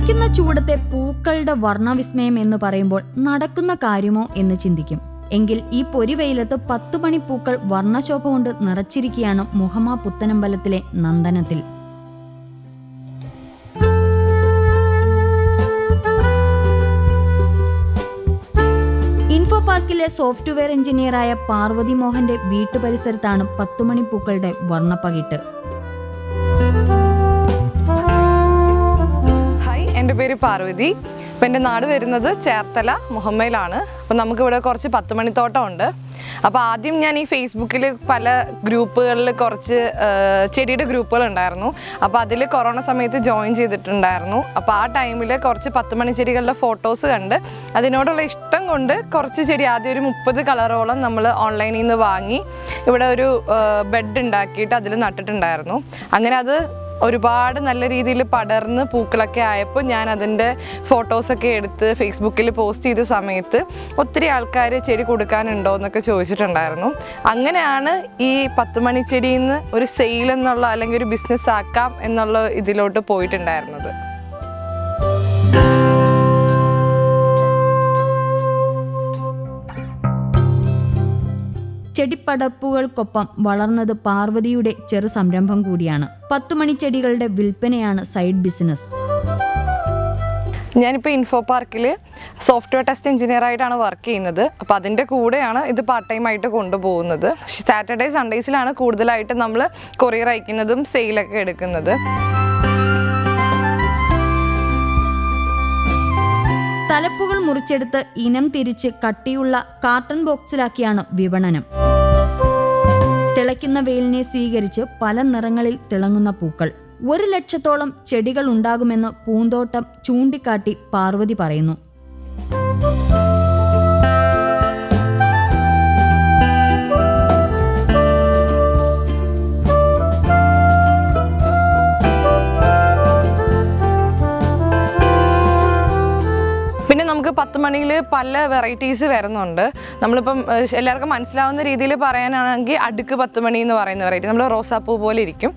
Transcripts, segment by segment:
തിളയ്ക്കുന്ന ചൂടത്തെ പൂക്കളുടെ വർണ്ണവിസ്മയം എന്ന് പറയുമ്പോൾ നടക്കുന്ന കാര്യമോ എന്ന് ചിന്തിക്കും. എങ്കിൽ ഈ പൊരിവെയിലത്ത് 10 മണിപ്പൂക്കൾ വർണ്ണശോഭ കൊണ്ട് നിറച്ചിരിക്കുകയാണ് മുഹമ്മ പുത്തനമ്പലത്തിലെ നന്ദനത്തിൽ. ഇൻഫോ പാർക്കിലെ സോഫ്റ്റ്വെയർ എഞ്ചിനീയറായ പാർവതി മോഹന്റെ വീട്ടുപരിസരത്താണ് 10 മണിപ്പൂക്കളുടെ വർണ്ണപ്പകിട്ട്. എൻ്റെ പേര് പാർവതി. അപ്പോൾ എൻ്റെ നാട് വരുന്നത് ചേർത്തല മുഹമ്മയിലാണ്. അപ്പോൾ നമുക്കിവിടെ കുറച്ച് 10 മണിത്തോട്ടം ഉണ്ട്. അപ്പോൾ ആദ്യം ഞാൻ ഈ ഫേസ്ബുക്കിൽ പല ഗ്രൂപ്പുകളിൽ കുറച്ച് ചെടിയുടെ ഗ്രൂപ്പുകൾ ഉണ്ടായിരുന്നു. അപ്പോൾ അതിൽ കൊറോണ സമയത്ത് ജോയിൻ ചെയ്തിട്ടുണ്ടായിരുന്നു. അപ്പോൾ ആ ടൈമിൽ കുറച്ച് 10 മണി ചെടികളുടെ ഫോട്ടോസ് കണ്ട് അതിനോടുള്ള ഇഷ്ടം കൊണ്ട് കുറച്ച് ചെടി ആദ്യം ഒരു 30 കളറോളം നമ്മൾ ഓൺലൈനിൽ നിന്ന് വാങ്ങി ഇവിടെ ഒരു ബെഡ് ഉണ്ടാക്കിയിട്ട് അതിൽ നട്ടിട്ടുണ്ടായിരുന്നു. അങ്ങനെ അത് ഒരുപാട് നല്ല രീതിയിൽ പടർന്ന് പൂക്കളൊക്കെ ആയപ്പോൾ ഞാൻ അതിൻ്റെ ഫോട്ടോസൊക്കെ എടുത്ത് ഫേസ്ബുക്കിൽ പോസ്റ്റ് ചെയ്ത സമയത്ത് ഒത്തിരി ആൾക്കാർ ചെടി കൊടുക്കാനുണ്ടോ എന്നൊക്കെ ചോദിച്ചിട്ടുണ്ടായിരുന്നു. അങ്ങനെയാണ് ഈ 10 മണി ചെടിയിൽ നിന്ന് ഒരു സെയിൽ എന്നുള്ള അല്ലെങ്കിൽ ഒരു ബിസിനസ് ആക്കാം എന്നുള്ള ഇതിലോട്ട് പോയിട്ടുണ്ടായിരുന്നത്. ചെടിപ്പടർപ്പുകൾക്കൊപ്പം വളർന്നത് പാർവതിയുടെ ചെറു സംരംഭം കൂടിയാണ്. 10 മണി ചെടികളുടെ വിൽപ്പനയാണ് സൈഡ് ബിസിനസ്. ഞാനിപ്പോൾ ഇൻഫോ പാർക്കിൽ സോഫ്റ്റ്വെയർ ടെസ്റ്റ് എഞ്ചിനീയറായിട്ടാണ് വർക്ക് ചെയ്യുന്നത്. അപ്പോൾ അതിൻ്റെ കൂടെയാണ് ഇത് പാർട്ട് ടൈം ആയിട്ട് കൊണ്ടുപോകുന്നത്. സാറ്റർഡേ സൺഡേസിലാണ് കൂടുതലായിട്ട് നമ്മൾ കൊറിയർ അയക്കുന്നതും സെയിലൊക്കെ എടുക്കുന്നത്. തലപ്പുകൾ മുറിച്ചെടുത്ത് ഇനം തിരിച്ച് കട്ടിയുള്ള കാർട്ടൺ ബോക്സിലാക്കിയാണ് വിപണനം. തിളയ്ക്കുന്ന വെയിലിനെ സ്വീകരിച്ച് പല നിറങ്ങളിൽ തിളങ്ങുന്ന പൂക്കൾ. 1 ലക്ഷത്തോളം ചെടികൾ ഉണ്ടാകുമെന്ന് പൂന്തോട്ടം ചൂണ്ടിക്കാട്ടി പാർവതി പറയുന്നു. നമുക്ക് 10 മണിയിൽ പല വെറൈറ്റീസ് വരുന്നുണ്ട്. നമ്മളിപ്പം എല്ലാവർക്കും മനസ്സിലാവുന്ന രീതിയിൽ പറയാനാണെങ്കിൽ അടുക്ക് 10 മണി എന്ന് പറയുന്ന വെറൈറ്റി നമ്മൾ റോസാപ്പൂ പോലെ ഇരിക്കും.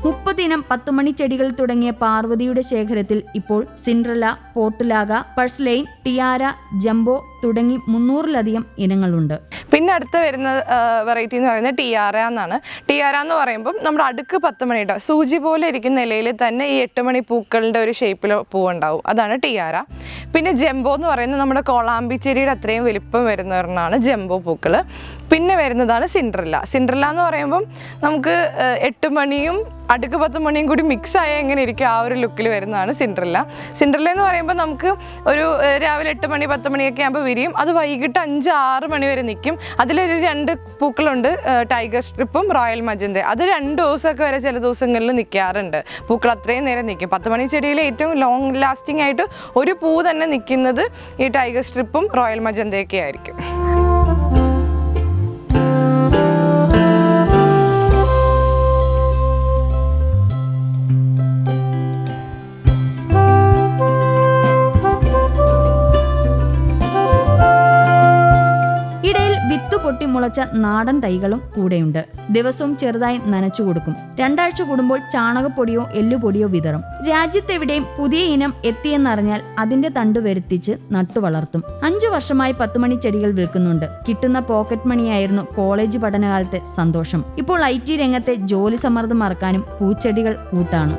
30 ഇനം 10 മണി ചെടികൾ തുടങ്ങിയ പാർവതിയുടെ ശേഖരത്തിൽ ഇപ്പോൾ സിൻഡ്രല്ല, പോർട്ടുലാഗ, പഴ്സ്ലെയിൻ, ടിയാര, ജംബോ തുടങ്ങി 300-ലധികം ഇനങ്ങളുണ്ട്. പിന്നെ അടുത്ത് വരുന്ന വെറൈറ്റി എന്ന് പറയുന്നത് ടിയാര എന്നാണ്. ടിയാര എന്ന് പറയുമ്പം നമ്മുടെ അടുക്ക് 10 മണി കേട്ടോ, സൂചി പോലെ ഇരിക്കുന്ന നിലയിൽ തന്നെ ഈ 8 മണി പൂക്കളുടെ ഒരു ഷേപ്പിൽ പൂവുണ്ടാവും, അതാണ് ടിയാര. പിന്നെ ജംബോ എന്ന് പറയുന്നത് നമ്മുടെ കോളാമ്പി ചെടിയുടെ അത്രയും വലിപ്പം വരുന്നവരാണ് ജംബോ പൂക്കൾ. പിന്നെ വരുന്നതാണ് സിൻഡ്രല്ല. സിൻഡ്രല്ല എന്ന് പറയുമ്പം നമുക്ക് 8 മണിയും അടുക്ക് 10 മണിയും കൂടി മിക്സ് ആയ എങ്ങനെ ഇരിക്കും ആ ഒരു ലുക്കിൽ വരുന്നതാണ് സിൻഡ്രല്ല. സിൻഡ്രല്ല എന്ന് പറയുമ്പോൾ നമുക്ക് ഒരു രാവിലെ 8 മണി 10 മണിയൊക്കെ ആകുമ്പോൾ വിരിയും. അത് വൈകിട്ട് 5-6 മണി വരെ നിൽക്കും. അതിലൊരു 2 പൂക്കളുണ്ട്, ടൈഗർ സ്ട്രിപ്പും റോയൽ മജന്ത. അത് 2 ദിവസമൊക്കെ വരെ ചില ദിവസങ്ങളിൽ നിൽക്കാറുണ്ട്. പൂക്കൾ അത്രയും നേരം നിൽക്കും. 10 മണി ചെടിയിൽ ഏറ്റവും ലോങ് ലാസ്റ്റിംഗ് ആയിട്ട് ഒരു പൂ തന്നെ നിൽക്കുന്നത് ഈ ടൈഗർ സ്ട്രിപ്പും റോയൽ മജന്തയൊക്കെ ആയിരിക്കും. പൊട്ടിമുളച്ച നാടൻ തൈകളും കൂടെയുണ്ട്. ദിവസവും ചെറുതായി നനച്ചു കൊടുക്കും. 2 ആഴ്ച കൂടുമ്പോൾ ചാണകപ്പൊടിയോ എല്ലുപൊടിയോ വിതറും. രാജ്യത്തെവിടെയും പുതിയ ഇനം എത്തിയെന്നറിഞ്ഞാൽ അതിന്റെ തണ്ട് വരുത്തിച്ച് നട്ടു വളർത്തും. 5 വർഷമായി 10 മണി ചെടികൾ വിൽക്കുന്നുണ്ട്. കിട്ടുന്ന പോക്കറ്റ് മണിയായിരുന്നു കോളേജ് പഠനകാലത്തെ സന്തോഷം. ഇപ്പോൾ IT രംഗത്തെ ജോലി സമ്മർദ്ദം മറക്കാനും പൂച്ചെടികൾ കൂട്ടാണ്.